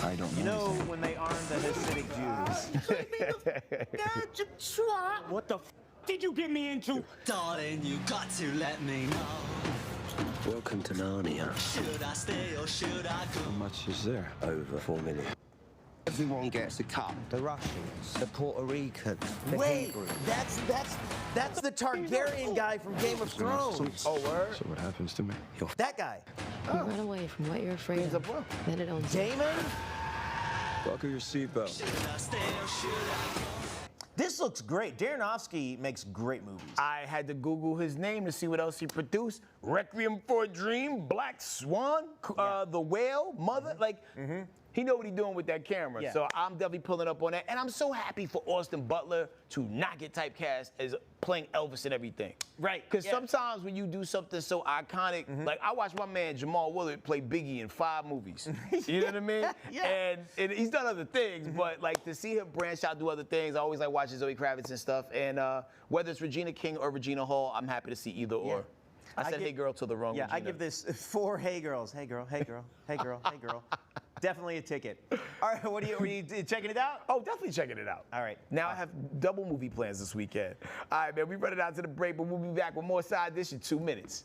I don't know. You know when they armed the Hasidic Jews. What the f did you get me into? Darling, you got to let me know. Welcome to Narnia. Should I stay or should I go? How much is there? Over 4 million. Everyone gets a cut. The Russians, the Puerto Ricans, the Wait, Hebrews. that's the Targaryen guy from Game of Thrones. Oh, word? So what happens to me? That guy. You run away from what you're afraid of. Then it owns you. Damon? Buckle your seatbelt. Should I stay or should I go? This looks great. Aronofsky makes great movies. I had to Google his name to see what else he produced. Requiem for a Dream, Black Swan, The Whale, Mother. He know what he's doing with that camera. Yeah. So I'm definitely pulling up on that. And I'm so happy for Austin Butler to not get typecast as playing Elvis and everything. Right. Because sometimes when you do something so iconic, like I watched my man Jamal Willard play Biggie in 5 movies. You know what I mean? Yeah. And he's done other things, but like to see him branch out, do other things, I always like watching Zoe Kravitz and stuff. And whether it's Regina King or Regina Hall, I'm happy to see either or. I said hey girl to the wrong Yeah, Regina. I give this 4 hey girls. Hey girl, hey girl, hey girl, hey girl. Definitely a ticket. All right, were you checking it out? Oh, definitely checking it out. All right. Now I have double movie plans this weekend. All right, man, we run it out to the break, but we'll be back with more Side Dish in 2 minutes.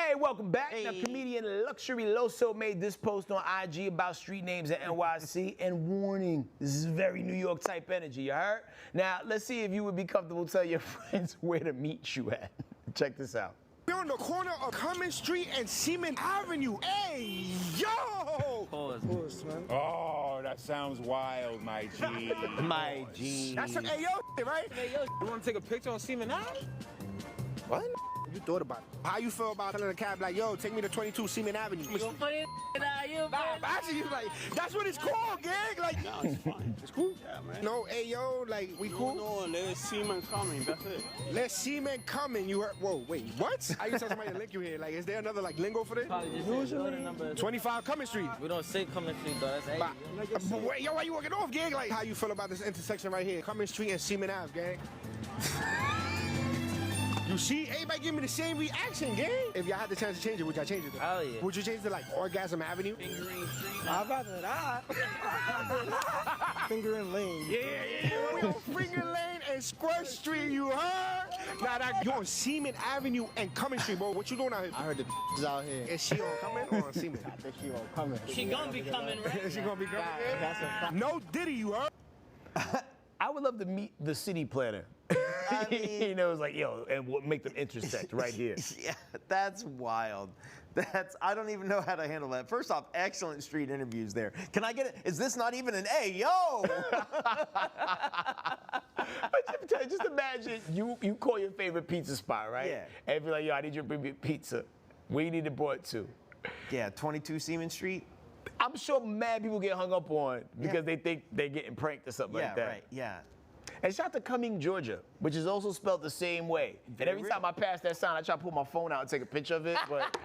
Hey, welcome back. Now, comedian Luxury Loso made this post on IG about street names in NYC. And warning, this is very New York type energy, you heard? Now, let's see if you would be comfortable telling your friends where to meet you at. Check this out. We're on the corner of Cummins Street and Seaman Avenue. Hey, yo! Pause, man. Oh, that sounds wild, my G. My G. That's some Ayo, right? Hey, yo, you want to take a picture on Seaman Ave? What? You thought about it. How you feel about telling a cab like, yo, take me to 22 Seaman Avenue? You gonna put it out you, actually, like, that's what it's called, gang. Like, no, it's fine. It's cool. Yeah, man. No, hey, yo, like, we cool? No, there's Seaman coming, that's it. Let's Seaman coming, you heard? Whoa, wait, what? I used to tell somebody to link you here. Like, is there another, like, lingo for this? Usually, number 25 Cummins Street. We don't say Cummins Street, though. That's 80. But wait, yo, why you walking off, gang? Like, how you feel about this intersection right here? Cummins Street and Seaman Ave, gang. You see, everybody give me the same reaction, gang. If y'all had the chance to change it, would y'all change it? Though? Hell yeah. Would you change it to like Orgasm Avenue? Fingering Street. I'd rather that. Fingering Lane. Yeah. We on Finger Lane and Squirt Street, you heard? Now that you on Seaman Avenue and Cummins Street, bro. What you doing out here? I heard the is out here. Is she on Cummins or on Seaman? I think she on Cummins. She gonna be coming, right? Is she gonna be coming? That's a fact. No Diddy, you heard? I would love to meet the city planner. I mean, you know, it's like, yo, and we'll make them intersect right here. Yeah, that's wild. I don't even know how to handle that. First off, excellent street interviews there. Can I get it? Is this not even an A, yo? Just imagine you call your favorite pizza spot, right? Yeah. And be like, yo, I need you to bring me pizza. Where you need it brought to? Yeah, 22 Seaman Street. I'm sure mad people get hung up on because they think they're getting pranked or something like that. Yeah, right, yeah. And shout out to Cumming, Georgia, which is also spelled the same way. And every time I pass that sign, I try to pull my phone out and take a picture of it, but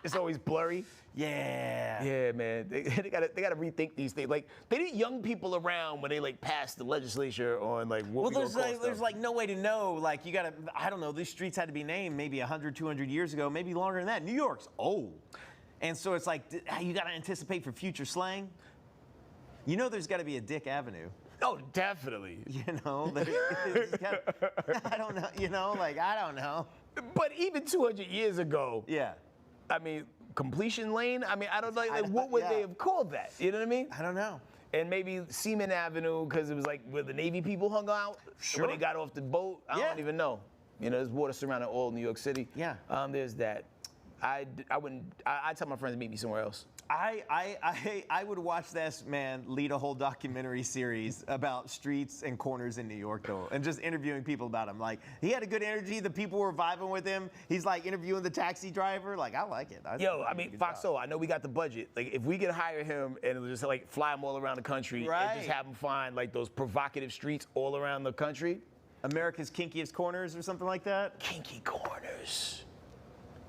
it's always blurry. Yeah. Yeah, man. They gotta rethink these things. Like, they need young people around when they like pass the legislature on like what there's like no way to know. Like, you gotta, I don't know, these streets had to be named maybe 100, 200 years ago, maybe longer than that. New York's old. And so it's like, you gotta anticipate for future slang. You know there's gotta be a Dick Avenue. Oh, definitely. You know, I don't know, you know, like, I don't know. But even 200 years ago, yeah. I mean, Completion Lane, I mean, I don't know, like what would they have called that? You know what I mean? I don't know. And maybe Seaman Avenue, because it was like where the Navy people hung out when they got off the boat. I don't even know. You know, there's water surrounding all New York City. Yeah. There's that. I tell my friends to meet me somewhere else. I would watch this man lead a whole documentary series about streets and corners in New York, though, and just interviewing people about him. Like, he had a good energy. The people were vibing with him. He's like interviewing the taxi driver. Like, I like it. I mean, Foxo, I know we got the budget. Like, if we could hire him and just like fly him all around the country and just have him find like those provocative streets all around the country. America's kinkiest corners or something like that. Kinky corners.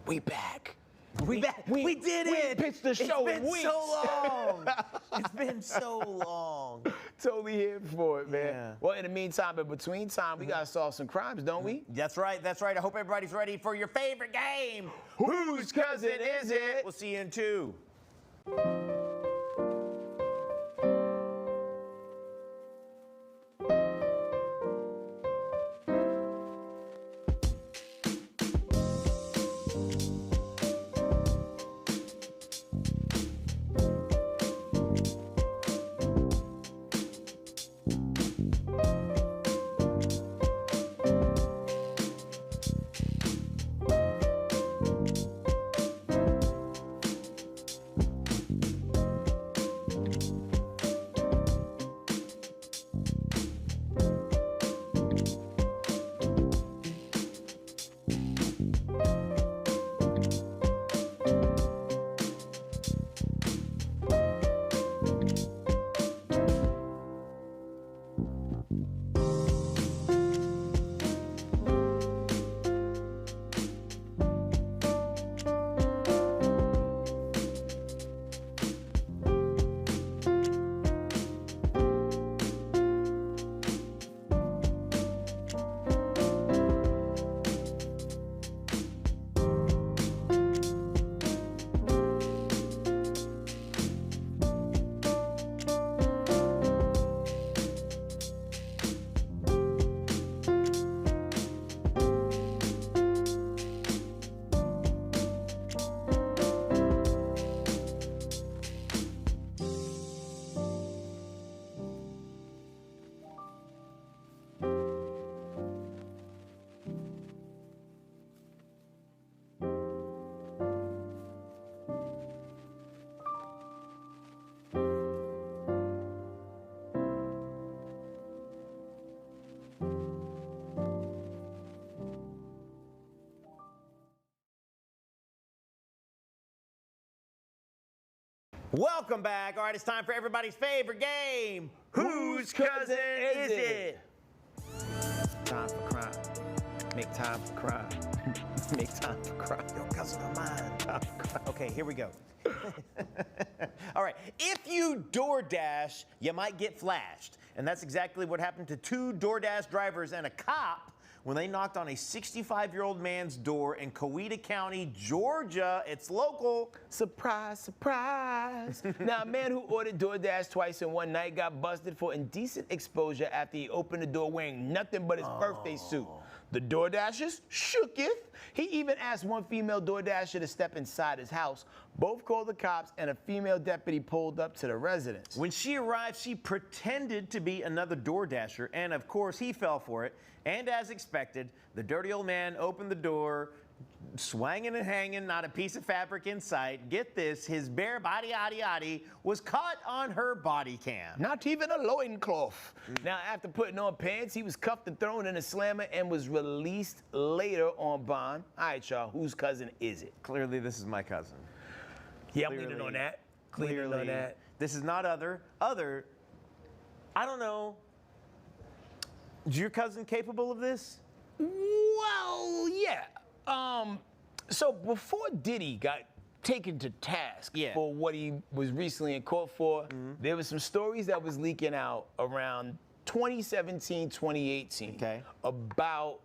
We back. We did it. We pitched the show in weeks. It's been so long. It's been so long. Totally here for it, man. Yeah. Well, in the meantime, but between time, we got to solve some crimes, don't we? That's right. That's right. I hope everybody's ready for your favorite game. Whose cousin is it? We'll see you in 2. Welcome back. All right, it's time for everybody's favorite game. Whose cousin is it? Time for crime. Make time for crime. Make time for crime. Your cousin of mine. Okay, here we go. All right, if you DoorDash, you might get flashed. And that's exactly what happened to 2 DoorDash drivers and a cop when they knocked on a 65-year-old man's door in Coweta County, Georgia. It's local. Surprise, surprise. Now, a man who ordered DoorDash twice in one night got busted for indecent exposure after he opened the door wearing nothing but his birthday suit. The DoorDashers shooketh. He even asked one female DoorDasher to step inside his house. Both called the cops, and a female deputy pulled up to the residence. When she arrived, she pretended to be another DoorDasher, and of course, he fell for it. And as expected, the dirty old man opened the door, swanging and hanging, not a piece of fabric in sight. Get this, his bare body was caught on her body cam. Not even a loincloth. Now, after putting on pants, he was cuffed and thrown in a slammer and was released later on bond. All right, y'all, whose cousin is it? Clearly, this is my cousin. Yeah, I'm leaning on that. Leaning on that. This is not other. I don't know. Is your cousin capable of this? Well, yeah. So before Diddy got taken to task for what he was recently in court for, there were some stories that was leaking out around 2017, 2018 about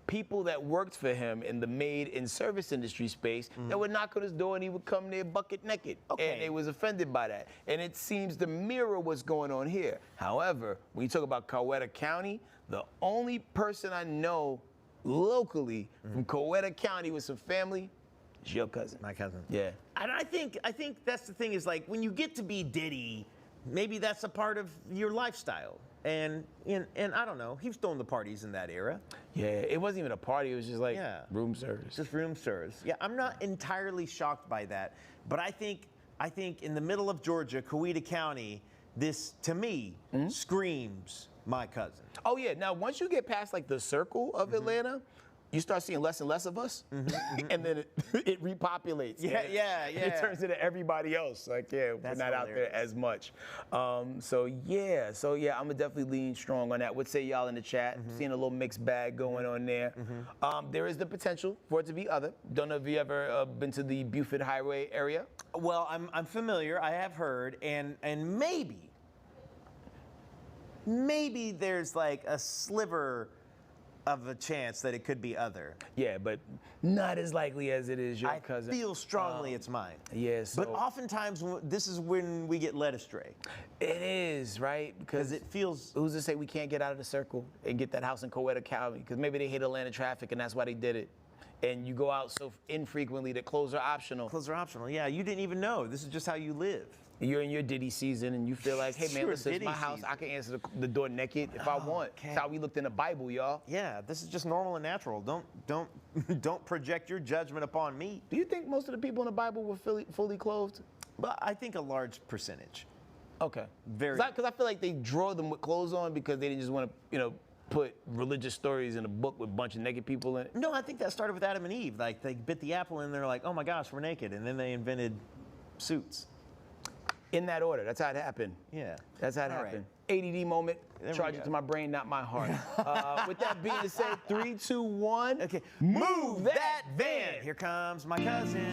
people that worked for him in the maid and service industry space that would knock on his door and he would come there bucket naked. And they was offended by that. And it seems to mirror what's going on here. However, when you talk about Coweta County, the only person I know locally from Coweta County with some family is your cousin. My cousin. Yeah. And I think that's the thing is like when you get to be Diddy, maybe that's a part of your lifestyle. And I don't know, he was throwing the parties in that era. Yeah, it wasn't even a party, it was just like room service. Just room service. Yeah, I'm not entirely shocked by that, but I think in the middle of Georgia, Coweta County, this to me screams my cousin. Oh yeah, now once you get past like the circle of Atlanta, you start seeing less and less of us, and then it repopulates. Yeah. It turns into everybody else. Like, we're not out there as much. So yeah, I'm gonna definitely lean strong on that. What say y'all in the chat? Seeing a little mixed bag going on there. There is the potential for it to be other. Don't know if you ever been to the Buford Highway area. Well, I'm familiar. I have heard, and maybe there's like a sliver of a chance that it could be other. Yeah, but not as likely as it is your cousin. I feel strongly it's mine. Yeah, but oftentimes this is when we get led astray. It is, right? Because it feels... Who's to say we can't get out of the circle and get that house in Coweta County? Because maybe they hate Atlanta traffic and that's why they did it. And you go out so infrequently that clothes are optional. Clothes are optional, yeah. You didn't even know. This is just how you live. You're in your Diddy season and you feel like, hey man, listen, it's my house. I can answer the door naked if I want. That's how we looked in the Bible, y'all. Yeah, this is just normal and natural. Don't project your judgment upon me. Do you think most of the people in the Bible were fully clothed? But I think a large percentage. Okay. Very. Because I feel like they draw them with clothes on because they didn't just want to, put religious stories in a book with a bunch of naked people in it. No, I think that started with Adam and Eve. Like they bit the apple and they're like, oh my gosh, we're naked. And then they invented suits. In that order. That's how it happened. Yeah. That's how it happened. ADD moment. Charge it to my brain, not my heart. With that being said, 3, 2, 1. Okay. Move that van. Here comes my cousin.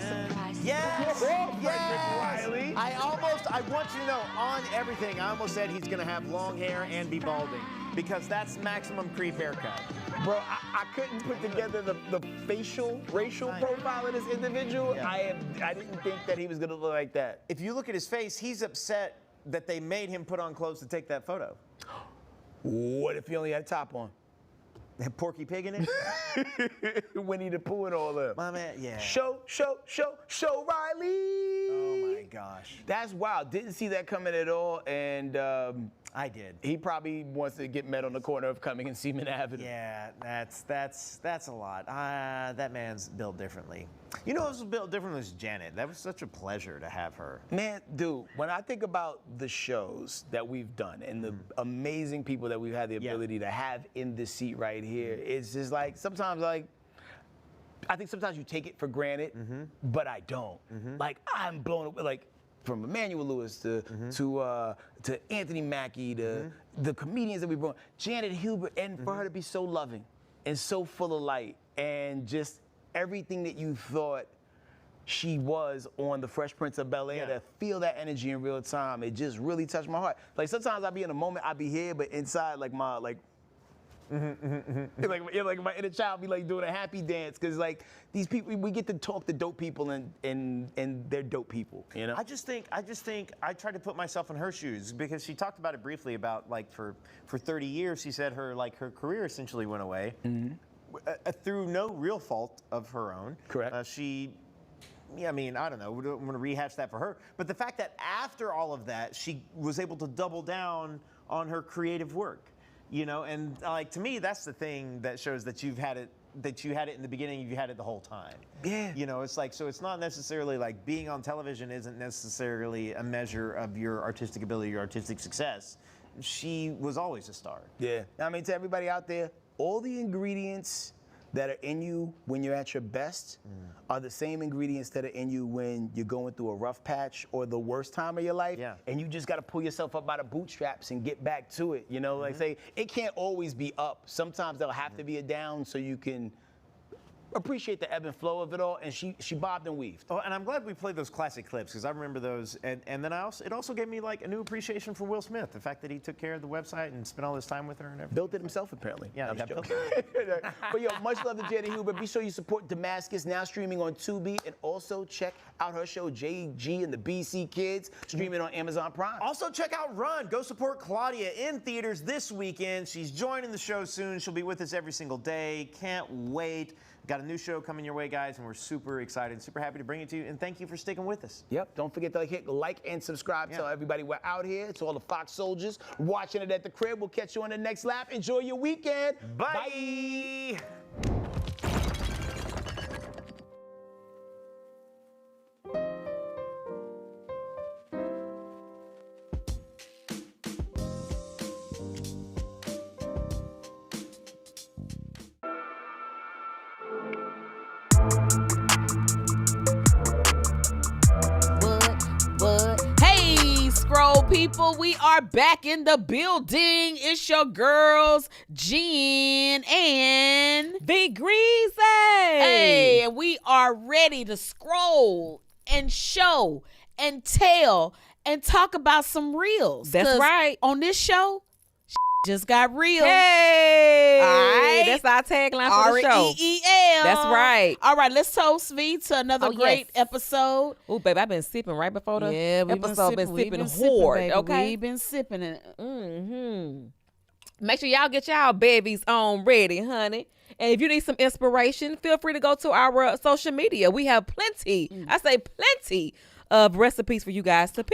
Yes. Riley. I want you to know, on everything, I almost said he's going to have long hair and be balding because that's maximum creep haircut. Bro, I couldn't put together the racial profile of this individual. Yeah. I didn't think that he was going to look like that. If you look at his face, he's upset that they made him put on clothes to take that photo. What if he only had a top on? Porky Pig in it? Winnie the Pooh and all that. My man, yeah. Show Riley. Oh my gosh. That's wild. Didn't see that coming at all, and I did. He probably wants to get met on the corner of Cumming and Seaman Avenue. Yeah, that's a lot. That man's built differently. You know what was built differently was Janet. That was such a pleasure to have her. Man, dude, when I think about the shows that we've done and the amazing people that we've had the ability to have in this seat right here, it's just like sometimes I think sometimes you take it for granted, but I don't. Like I'm blown away. Like from Emmanuel Lewis to Anthony Mackie to the comedians that we brought, Janet Hubert, and for her to be so loving and so full of light and just everything that you thought she was on The Fresh Prince of Bel-Air, to feel that energy in real time, it just really touched my heart. Like sometimes I be in a moment, I be here, but inside like my like my inner child be like doing a happy dance because like these people, we get to talk to dope people and they're dope people, you know. I just think I tried to put myself in her shoes because she talked about it briefly about like for 30 years she said her career essentially went away through no real fault of her own. Correct. I mean, I don't know. I'm going to rehash that for her. But the fact that after all of that, she was able to double down on her creative work, you know, and like to me, that's the thing that shows that you've had it. That you had it in the beginning, you had it the whole time. Yeah. You know, it's like, so it's not necessarily like being on television isn't necessarily a measure of your artistic ability, your artistic success. She was always a star. Yeah. I mean, to everybody out there, all the ingredients that are in you when you're at your best are the same ingredients that are in you when you're going through a rough patch or the worst time of your life. Yeah. And you just got to pull yourself up by the bootstraps and get back to it. You know, like say, it can't always be up. Sometimes there'll have to be a down so you can appreciate the ebb and flow of it all, and she bobbed and weaved. Oh, and I'm glad we played those classic clips because I remember those, and then it also gave me like a new appreciation for Will Smith, the fact that he took care of the website and spent all this time with her and everything. Built it himself, apparently. Yeah, I'm yeah, just built joking. But yo, much love to Janet Hubert. Be sure you support Damascus, now streaming on Tubi, and also check out her show JG and the BC Kids, streaming on Amazon Prime. Also check out Run. Go support Claudia in theaters this weekend. She's joining the show soon. She'll be with us every single day. Can't wait. Got a new show coming your way, guys, and we're super excited, super happy to bring it to you, and thank you for sticking with us. Yep, don't forget to hit like and subscribe. Tell everybody we're out here. To all the Fox soldiers watching it at the crib. We'll catch you on the next lap. Enjoy your weekend. Bye. Hey, Scroll people, we are back in the building. It's your girls, Jen and the Greasy. Hey, and we are ready to scroll and show and tell and talk about some reels. That's right. On this show, just got real. Hey, all right. That's our tagline for the show. R-E-E-L. That's right. All right, let's toast V to another great episode. Oh, baby, I've been sipping right before the episode. Been sipping We've hard, baby. okay? We've been sipping it. Make sure y'all get y'all babies on ready, honey. And if you need some inspiration, feel free to go to our social media. We have plenty, I say plenty, of recipes for you guys to pick